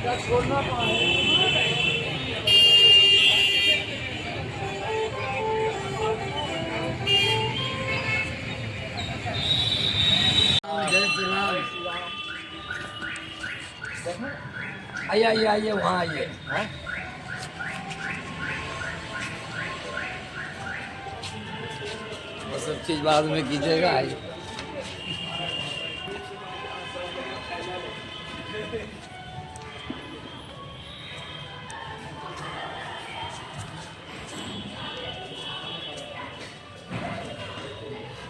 आइए आइए आइए, वहाँ आइए। वो सब चीज़ बाद में कीजिएगा। आइए।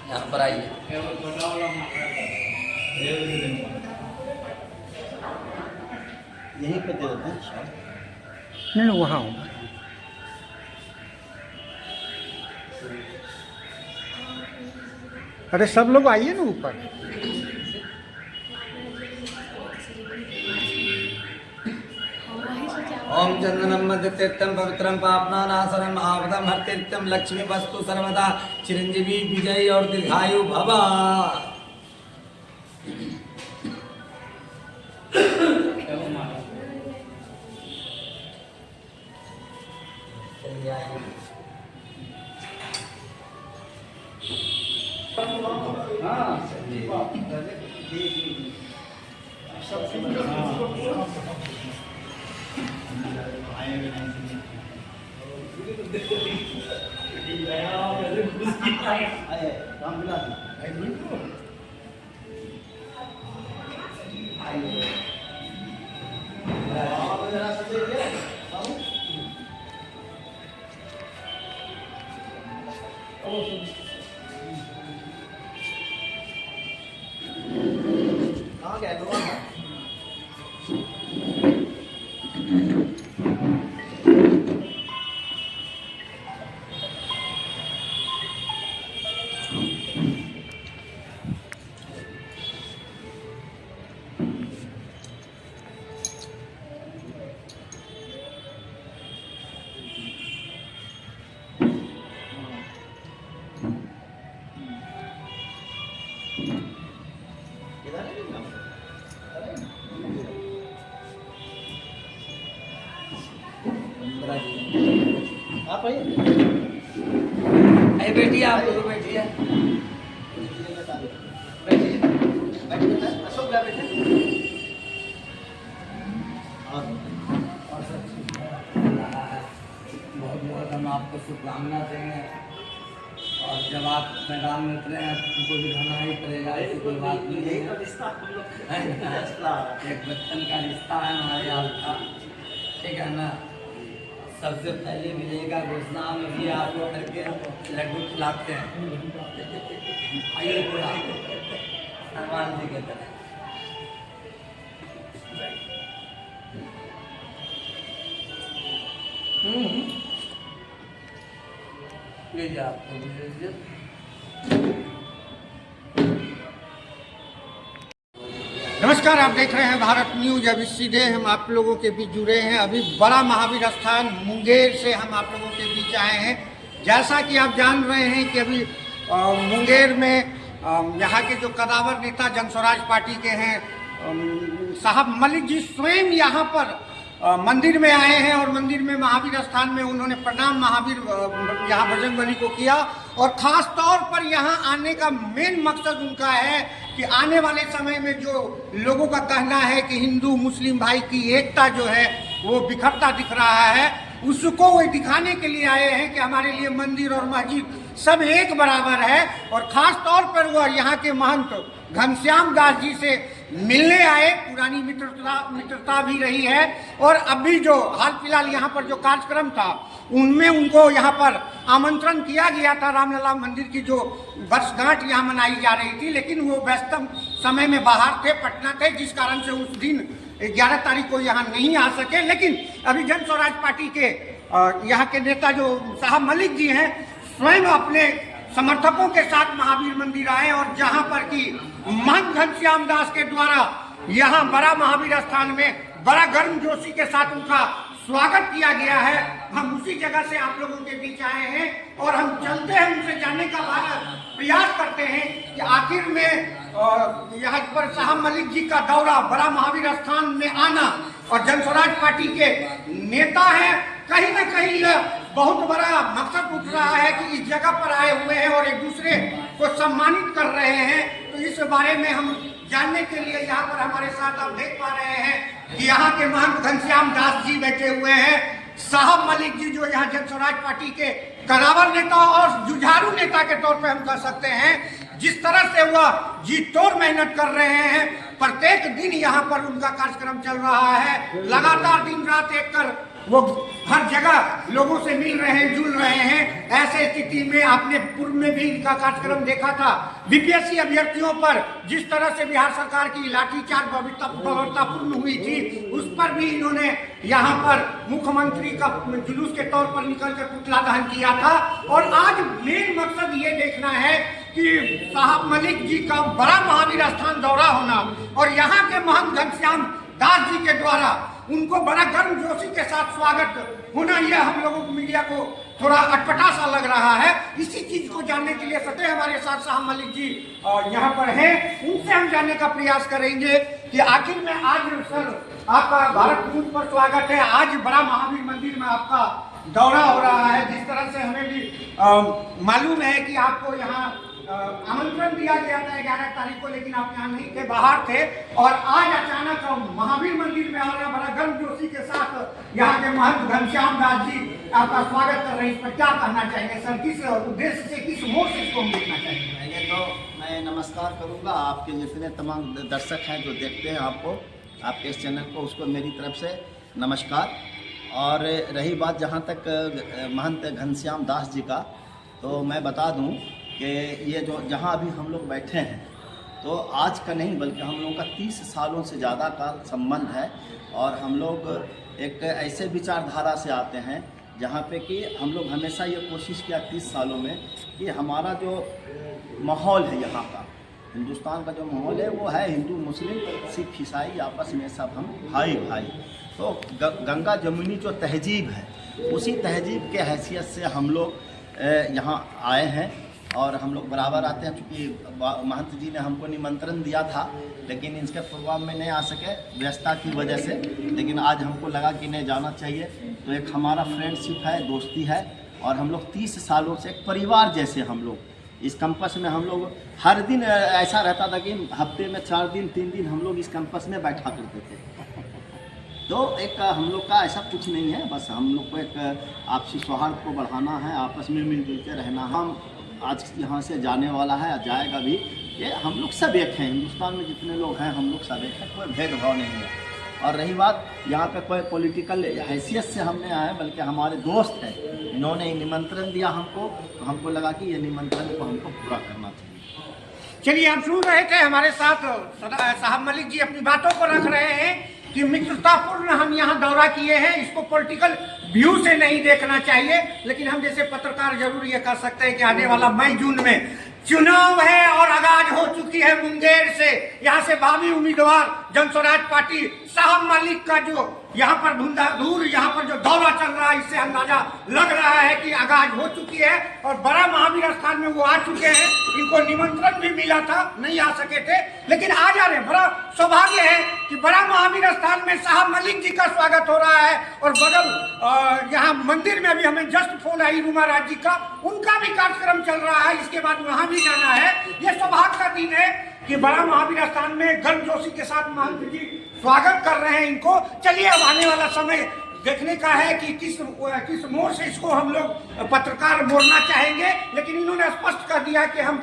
यहाँ पर आइए। यहीं पे दे देते हैं। नहीं वहाँ हूँ। अरे सब लोग आइए ना ऊपर। ओम चंदनम मध्य तीर्थम पवित्रम पापनानाशनम आपदम हर तीर्थम लक्ष्मी वस्तु सर्वदा चिरंजीवी विजयी और दीर्घायु भवा। आप आइए। अरे बैठिए, आप लोग बैठिए। अशोक भैया बैठे। बहुत बहुत हम आपको शुभकामना देंगे। और जब आप मैदान में उतरे हैं तुमको भी रहना ही पड़ेगा, ऐसी कोई बात नहीं है। एक बचपन का रिश्ता है हमारे हाल का, ठीक है ना। सबसे पहले विजय का घोषणा में भी आप लोग करके लड्डू खिलाते हैं। आइए पूरा हनुमान जी के तरह। लीजिए आपको लीजिए। नमस्कार, आप देख रहे हैं भारत न्यूज। अभी सीधे हम आप लोगों के बीच जुड़े हैं। अभी बड़ा महावीर स्थान मुंगेर से हम आप लोगों के बीच आए हैं। जैसा कि आप जान रहे हैं कि अभी मुंगेर में यहाँ के जो कदावर नेता जनस्वराज पार्टी के हैं साहब मलिक जी स्वयं यहाँ पर मंदिर में आए हैं और मंदिर में महावीर स्थान में उन्होंने प्रणाम महावीर यहाँ बजरंगबली को किया। और ख़ास तौर पर यहाँ आने का मेन मकसद उनका है कि आने वाले समय में जो लोगों का कहना है कि हिंदू मुस्लिम भाई की एकता जो है वो बिखरता दिख रहा है, उसको वो दिखाने के लिए आए हैं कि हमारे लिए मंदिर और मस्जिद सब एक बराबर है। और ख़ास तौर पर वह यहाँ के महंत घनश्याम दास जी से मिलने आए। पुरानी मित्रता भी रही है। और अभी जो हाल फिलहाल यहाँ पर जो कार्यक्रम था उनमें उनको यहाँ पर आमंत्रण किया गया था। रामलला मंदिर की जो वर्षगांठ यहाँ मनाई जा रही थी, लेकिन वो व्यस्तम समय में बाहर थे, पटना थे, जिस कारण से उस दिन 11 तारीख को यहाँ नहीं आ सके। लेकिन अभी जनस्वराज पार्टी के यहाँ के नेता जो साहब मलिक जी हैं स्वयं अपने समर्थकों के साथ महावीर मंदिर आए और जहां पर कि महंत घनश्याम दास के द्वारा यहां बड़ा महावीर स्थान में बड़ा गर्मजोशी के साथ उनका स्वागत किया गया है। हम उसी जगह से आप लोगों के बीच आए हैं और हम चलते हैं उनसे जानने का प्रयास करते हैं कि आखिर में यहाँ पर साहब मलिक जी का दौरा बड़ा महावीर स्थान में आना और जनस्वराज पार्टी के नेता हैं। कहीं ना कहीं यह बहुत बड़ा मकसद उठ रहा है कि इस जगह पर आए हुए हैं और एक दूसरे को सम्मानित कर रहे हैं। तो इस बारे में हम जानने के लिए यहाँ पर हमारे साथ आप देख पा रहे हैं कि यहाँ के महंत घनश्याम दास जी बैठे हुए हैं। साहब मलिक जी जो यहाँ जनस्वराज पार्टी के कदावर नेता और जुझारू नेता के तौर पे हम कह सकते हैं, जिस तरह से वह जी तोड़ मेहनत कर रहे हैं, प्रत्येक दिन यहाँ पर उनका कार्यक्रम चल रहा है। लगातार दिन रात एक कर वो हर जगह लोगों से मिल रहे हैं, जुल रहे हैं। ऐसे स्थिति में आपने पूर्व में भी इनका कार्यक्रम देखा था। बीपीएससी अभ्यर्थियों पर जिस तरह से बिहार सरकार की लाठीचार्ज बर्बरतापूर्ण हुई थी, उस पर भी इन्होंने यहाँ पर मुख्यमंत्री का जुलूस के तौर पर निकल कर पुतला दहन किया था। और आज मेन मकसद ये देखना है कि साहब मलिक जी का बड़ा महावीर स्थान दौरा होना और यहाँ के महंत घनश्याम दास जी के द्वारा उनको बड़ा गर्मजोशी के साथ स्वागत होना, यह हम लोगों को मीडिया को थोड़ा अटपटा सा लग रहा है। इसी चीज को जानने के लिए सटे हमारे साथ साहब मलिक जी यहाँ पर हैं। उनसे हम जानने का प्रयास करेंगे कि आखिर में आज सर आपका भारत न्यूज पर स्वागत है। आज बड़ा महावीर मंदिर में आपका दौरा हो रहा है। जिस तरह से हमें भी मालूम है कि आपको यहाँ आमंत्रण दिया गया था 11 तारीख को, लेकिन आप यहाँ नहीं थे, बाहर थे। और आज अचानक महावीर मंदिर में आ रहा, बड़ा गर्मजोशी के साथ यहाँ के महंत घनश्याम दास जी आपका स्वागत कर रहे हैं। इस पर क्या कहना चाहेंगे सर? किस उद्देश्य से, किस मोड़ से इसको हम देखना चाहेंगे? पहले तो मैं नमस्कार करूँगा आपके जितने तमाम दर्शक हैं जो देखते हैं आपको, आपके इस चैनल को, उसको मेरी तरफ से नमस्कार। और रही बात जहाँ तक महंत घनश्याम दास जी का, तो मैं बता दूँ कि ये जो जहाँ अभी हम लोग बैठे हैं, तो आज का नहीं बल्कि हम लोगों का 30 सालों से ज़्यादा का संबंध है। और हम लोग एक ऐसे विचारधारा से आते हैं जहाँ पे कि हम लोग हमेशा ये कोशिश किया 30 सालों में कि हमारा जो माहौल है यहाँ का, हिंदुस्तान का जो माहौल है वो है हिंदू मुस्लिम सिख ईसाई आपस में सब हम भाई भाई। तो गंगा जमुनी जो तहजीब है, उसी तहजीब के हैसियत से हम लोग यहाँ आए हैं और हम लोग बराबर आते हैं। चूँकि महंत जी ने हमको निमंत्रण दिया था, लेकिन इसके प्रोग्राम में नहीं आ सके व्यस्तता की वजह से, लेकिन आज हमको लगा कि नहीं जाना चाहिए। तो एक हमारा फ्रेंडशिप है, दोस्ती है, और हम लोग 30 सालों से एक परिवार जैसे हम लोग इस कैंपस में हम लोग हर दिन ऐसा रहता था कि हफ्ते में 4 दिन 3 दिन हम लोग इस कैंपस में बैठा करते थे। तो एक हम लोग का ऐसा कुछ नहीं है, बस हम लोग को एक आपसी सौहार्द को बढ़ाना है, आपस में मिलजुल के रहना। हम आज यहाँ से जाने वाला है, जाएगा भी, ये हम लोग सब एक हैं। हिंदुस्तान में जितने लोग हैं हम लोग सब एक हैं, कोई भेदभाव नहीं है। और रही बात यहाँ पे कोई पॉलिटिकल हैसियत से हमने आए, बल्कि हमारे दोस्त हैं, इन्होंने निमंत्रण दिया हमको, तो हमको लगा कि ये निमंत्रण को हमको पूरा करना चाहिए। चलिए, हम सुन रहे थे, हमारे साथ साहब मलिक जी अपनी बातों को रख रहे हैं कि मित्रतापूर्ण हम यहाँ दौरा किए हैं, इसको पॉलिटिकल व्यू से नहीं देखना चाहिए। लेकिन हम जैसे पत्रकार जरूर ये कह सकते हैं कि आने वाला मई जून में चुनाव है और आगाज हो चुकी है मुंगेर से। यहाँ से भावी उम्मीदवार जनस्वराज पार्टी साहब मलिक का जो यहाँ पर धूर यहाँ पर जो दौरा चल रहा है, इससे अंदाजा लग रहा है कि आगाज हो चुकी है और बड़ा महावीर स्थान में वो आ चुके हैं। इनको निमंत्रण भी मिला था, नहीं आ सके थे, लेकिन आज आ रहे। बड़ा सौभाग्य है कि बड़ा महावीर स्थान में साहब मलिक जी का स्वागत हो रहा है। और बगल यहाँ मंदिर में अभी हमें जस्ट फोन आई रूमा राज जी का, उनका भी कार्यक्रम चल रहा है, इसके बाद वहाँ भी जाना है। ये सौभाग्य का दिन है कि बड़ा महावीर स्थान में गर्मजोशी के साथ महंत जी स्वागत कर रहे हैं इनको। चलिए, अब आने वाला समय देखने का है कि किस मोड़ से इसको हम लोग पत्रकार मोड़ना चाहेंगे। लेकिन इन्होंने स्पष्ट कर दिया कि हम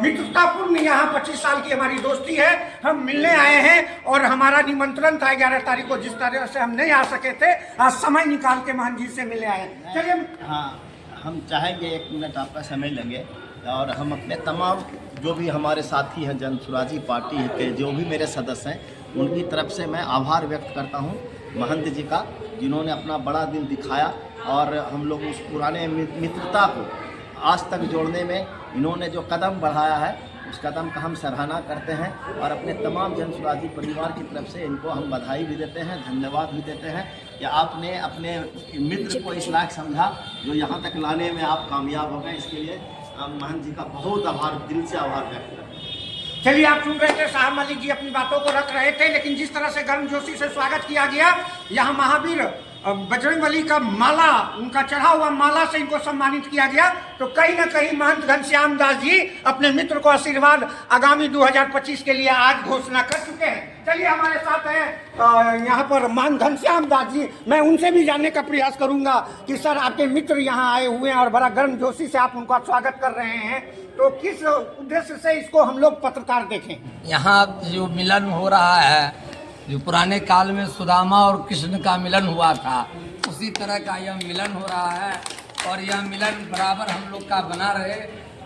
मित्रतापूर्ण यहाँ 25 साल की हमारी दोस्ती है, हम मिलने आए हैं और हमारा निमंत्रण था 11 तारीख को, जिस तरह से हम नहीं आ सके थे, आज समय निकाल के महंत जी से मिलने आए हैं। चलिए, हाँ, हम चाहेंगे 1 मिनट आपका समय लेंगे और हम अपने तमाम जो भी हमारे साथी हैं जनसुराजी पार्टी के जो भी मेरे सदस्य हैं, उनकी तरफ से मैं आभार व्यक्त करता हूं महंत जी का, जिन्होंने अपना बड़ा दिल दिखाया और हम लोग उस पुराने मित्रता को आज तक जोड़ने में इन्होंने जो कदम बढ़ाया है, उस कदम का हम सराहना करते हैं। और अपने तमाम जनसुराजी परिवार की तरफ से इनको हम बधाई भी देते हैं, धन्यवाद भी देते हैं कि आपने अपने मित्र को इस लायक समझा जो यहाँ तक लाने में आप कामयाब हो गए। इसके लिए महंत जी का बहुत आभार, दिल से आभार व्यक्त करते हैं। चलिए, आप सुन रहे थे साहब मलिक जी अपनी बातों को रख रहे थे, लेकिन जिस तरह से गर्मजोशी से स्वागत किया गया, यहाँ महावीर बजरंगबली का माला, उनका चढ़ा हुआ माला से इनको सम्मानित किया गया, तो कहीं ना कहीं महंत घनश्याम दास जी अपने मित्र को आशीर्वाद आगामी 2025 के लिए आज घोषणा कर चुके हैं। चलिए, हमारे साथ हैं यहाँ पर महंत घनश्याम दास जी, मैं उनसे भी जानने का प्रयास करूंगा कि सर, आपके मित्र यहाँ आए हुए हैं और बड़ा गर्मजोशी से आप उनका स्वागत कर रहे हैं, तो किस उद्देश्य से इसको हम लोग पत्रकार देखें? यहाँ जो मिलन हो रहा है, जो पुराने काल में सुदामा और कृष्ण का मिलन हुआ था, उसी तरह का यह मिलन हो रहा है और यह मिलन बराबर हम लोग का बना रहे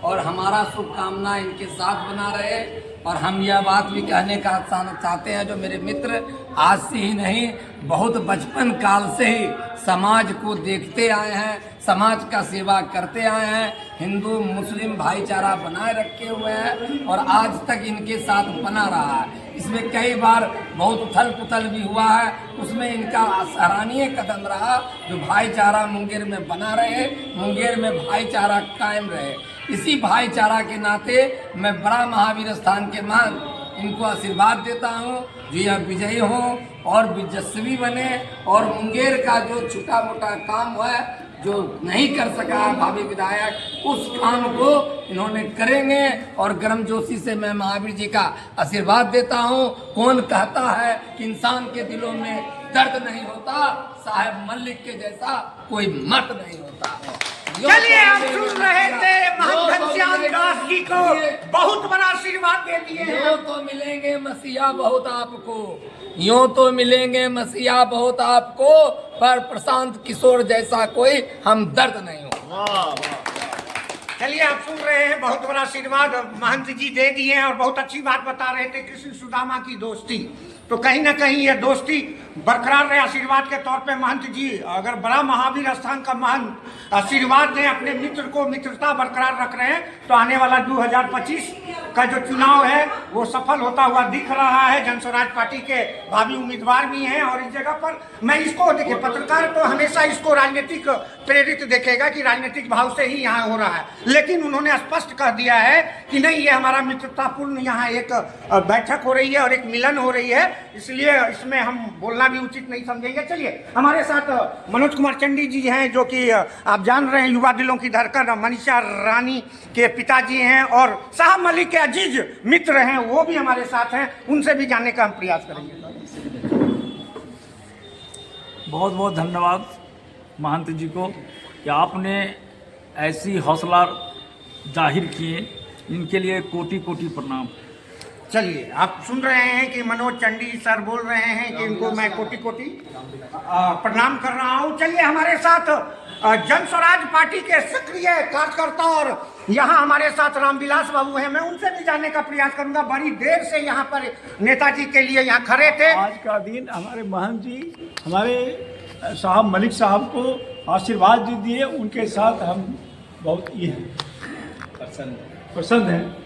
और हमारा शुभकामना इनके साथ बना रहे। और हम यह बात भी कहने का चाहते हैं, जो मेरे मित्र आज से ही नहीं, बहुत बचपन काल से ही समाज को देखते आए हैं, समाज का सेवा करते आए हैं, हिंदू मुस्लिम भाईचारा बनाए रखे हुए हैं और आज तक इनके साथ बना रहा है। इसमें कई बार बहुत उथल पुथल भी हुआ है, उसमें इनका सराहनीय कदम रहा, जो भाईचारा मुंगेर में बना रहे, मुंगेर में भाईचारा कायम रहे। इसी भाईचारा के नाते मैं बड़ा महावीर स्थान के महंत इनको आशीर्वाद देता हूँ, जो यह विजयी हों और विजस्वी बने और मुंगेर का जो छोटा मोटा काम है, जो नहीं कर सका भावी विधायक, उस काम को इन्होंने करेंगे और गर्मजोशी से मैं महावीर जी का आशीर्वाद देता हूँ। कौन कहता है कि इंसान के दिलों में दर्द नहीं होता, साहब मलिक के जैसा कोई मर्द नहीं होता। चलिए, आप सुन रहे थे महंत घनश्याम दास जी को बहुत बड़ा आशीर्वाद दे दिए। यूं तो मिलेंगे मसीहा बहुत आपको, यूं तो मिलेंगे मसीहा बहुत आपको, पर प्रशांत किशोर जैसा कोई हम दर्द नहीं हो। चलिए, आप सुन रहे हैं बहुत बड़ा आशीर्वाद महंत जी दे दिए हैं और बहुत अच्छी बात बता रहे थे, कृष्ण सुदामा की दोस्ती, तो कहीं ना कहीं ये दोस्ती बरकरार रहे। आशीर्वाद के तौर पे महंत जी, अगर बड़ा महावीर स्थान का महंत आशीर्वाद दें, अपने मित्र को मित्रता बरकरार रख रहे हैं, तो आने वाला 2025 का जो चुनाव है वो सफल होता हुआ दिख रहा है। जनस्वराज पार्टी के भावी उम्मीदवार भी हैं और इस जगह पर मैं इसको देखिए, पत्रकार तो हमेशा इसको राजनीतिक प्रेरित देखेगा कि राजनीतिक भाव से ही यहाँ हो रहा है, लेकिन उन्होंने स्पष्ट कह दिया है कि नहीं, ये हमारा मित्रतापूर्ण यहाँ एक बैठक हो रही है और एक मिलन हो रही है, इसलिए इसमें हम बोलना भी उचित नहीं समझेंगे। चलिए, हमारे साथ मनोज कुमार चंडी जी हैं, जो कि आप जान रहे हैं युवा दिलों की धड़कन मनीषा रानी के पिताजी हैं और साहब मलिक के अजीज मित्र हैं, वो भी हमारे साथ हैं, उनसे भी जानने का हम प्रयास करेंगे। बहुत बहुत धन्यवाद महंत जी को कि आपने ऐसी हौसला जाहिर किए, इनके लिए कोटि कोटि प्रणाम। चलिए, आप सुन रहे हैं कि मनोज चंडी सर बोल रहे हैं कि इनको मैं कोटि कोटि प्रणाम कर रहा हूं। चलिए, हमारे साथ जनस्वराज पार्टी के सक्रिय कार्यकर्ता और यहाँ हमारे साथ रामविलास बाबू हैं, मैं उनसे भी जानने का प्रयास करूंगा। बड़ी देर से यहाँ पर नेताजी के लिए यहाँ खड़े थे। आज का दिन हमारे महंत जी हमारे साहब मलिक साहब को आशीर्वाद दिए, उनके साथ हम बहुत ये प्रसन्न हैं।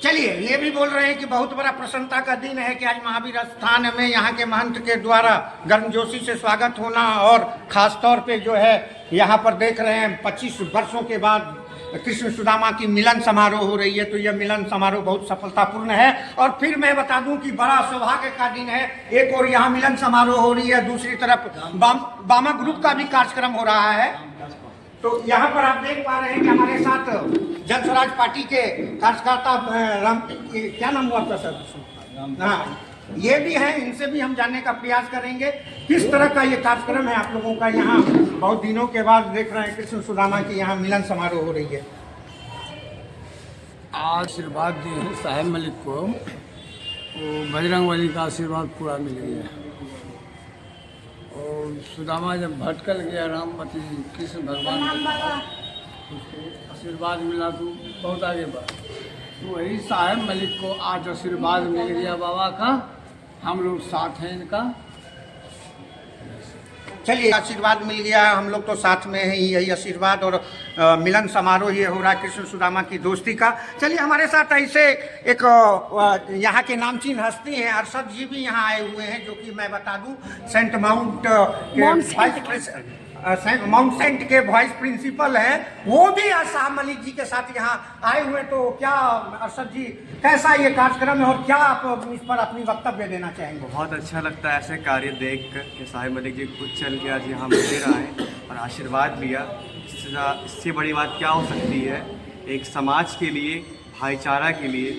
चलिए, ये भी बोल रहे हैं कि बहुत बड़ा प्रसन्नता का दिन है कि आज महावीर स्थान में यहाँ के महंत के द्वारा गर्मजोशी से स्वागत होना और खास तौर पे जो है यहाँ पर देख रहे हैं 25 वर्षों के बाद कृष्ण सुदामा की मिलन समारोह हो रही है, तो यह मिलन समारोह बहुत सफलतापूर्ण है। और फिर मैं बता दूं कि बड़ा सौभाग्य का दिन है, एक और यहाँ मिलन समारोह हो रही है, दूसरी तरफ बामा ग्रुप का भी कार्यक्रम हो रहा है। तो यहाँ पर आप देख पा रहे हैं कि हमारे साथ जनस्वराज पार्टी के कार्यकर्ता क्या नाम हुआ आपका सर? हाँ, ये भी हैं, इनसे भी हम जानने का प्रयास करेंगे किस तरह का ये कार्यक्रम है आप लोगों का। यहाँ बहुत दिनों के बाद देख रहे हैं कृष्ण सुदामा की यहाँ मिलन समारोह हो रही है। आशीर्वाद दिए हैं साहब मलिक को, वो बजरंगबली का आशीर्वाद पूरा मिल गया और सुदामा जब भटकल गया रामपति कृष्ण भगवान उसको आशीर्वाद मिला तो बहुत आगे बढ़ा, तो वही साहब मलिक को आज आशीर्वाद मिल गया बाबा का, हम लोग साथ हैं इनका। चलिए, आशीर्वाद मिल गया, हम लोग तो साथ में हैं, यही आशीर्वाद और मिलन समारोह ये हो रहा है कृष्ण सुदामा की दोस्ती का। चलिए, हमारे साथ ऐसे एक यहाँ के नामचीन हस्ती हैं, अरशद जी भी यहाँ आए हुए हैं, जो कि मैं बता दूं सेंट माउंट के वाइस प्रेसिडेंट माउंट सेंट के वाइस प्रिंसिपल हैं, वो भी साहब मलिक जी के साथ यहाँ आए हुए। तो क्या अरशद जी, कैसा ये कार्यक्रम है और क्या आप इस पर अपनी वक्तव्य देना चाहेंगे? बहुत अच्छा लगता है ऐसे कार्य देख कर कि साहिब मलिक जी खुद चल के आज यहाँ मंदिर आए और आशीर्वाद लिया। इससे बड़ी बात क्या हो सकती है? एक समाज के लिए, भाईचारा के लिए,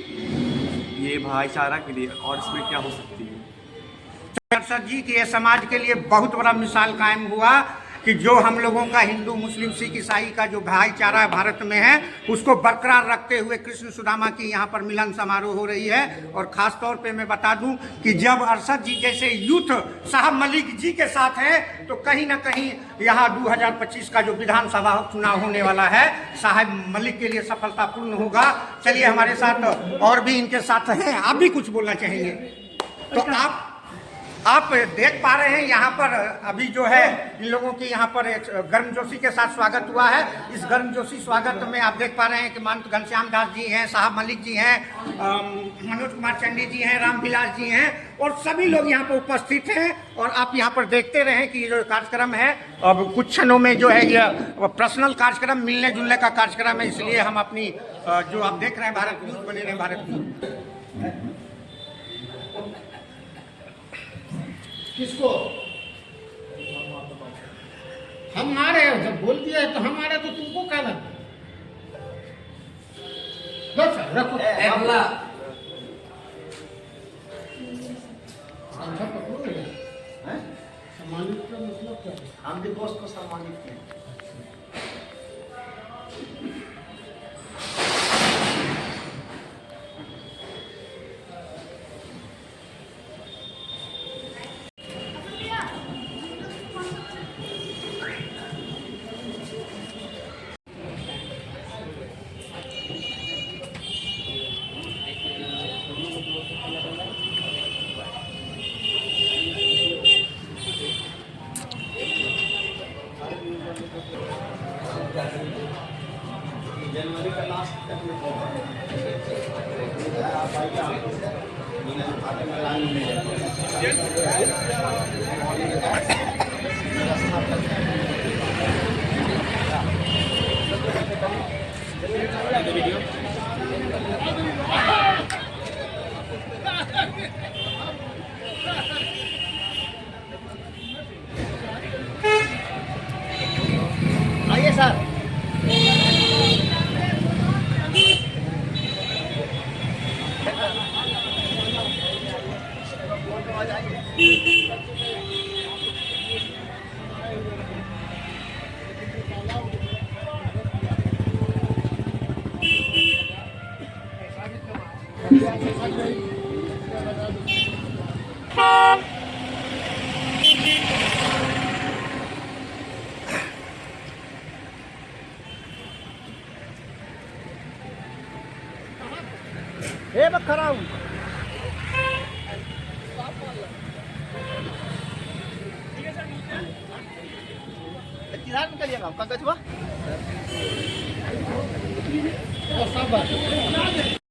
ये भाईचारा के लिए, और इसमें क्या हो सकती है? अरशद जी की ये समाज के लिए बहुत बड़ा मिसाल कायम हुआ कि जो हम लोगों का हिंदू मुस्लिम सिख ईसाई का जो भाईचारा भारत में है उसको बरकरार रखते हुए कृष्ण सुदामा की यहाँ पर मिलन समारोह हो रही है। और ख़ास तौर पे मैं बता दूं कि जब अरशद जी जैसे यूथ साहब मलिक जी के साथ हैं तो कहीं ना कहीं यहाँ 2025 का जो विधानसभा चुनाव होने वाला है साहब मलिक के लिए सफलतापूर्ण होगा। चलिए, हमारे साथ और भी इनके साथ हैं, आप भी कुछ बोलना चाहेंगे? तो आप देख पा रहे हैं यहाँ पर अभी जो है इन लोगों की यहाँ पर एक गर्मजोशी के साथ स्वागत हुआ है। इस गर्मजोशी स्वागत में आप देख पा रहे हैं कि महंत घनश्याम दास जी हैं, साहब मलिक जी हैं, मनोज कुमार चंडी जी हैं, रामविलास जी हैं और सभी लोग यहाँ पर उपस्थित हैं। और आप यहाँ पर देखते रहें कि ये जो कार्यक्रम है अब कुछ क्षणों में जो है ये पर्सनल कार्यक्रम, मिलने जुलने का कार्यक्रम है। इसलिए हम अपनी जो आप देख रहे हैं भारत न्यूज़, बने रहे भारत न्यूज़। किसको हमारे जब बोल दिया है तो हमारे, तो तुमको क्या लगा? रखो सम्मानित का मतलब क्या है? हम भी बॉस को सम्मानित किए। जनवरी का लास्ट तक में आप आइए, खाते में लाइन में आइए सर। मैं खड़ा हूँ। किधर निकलिएगा कागज हुआ?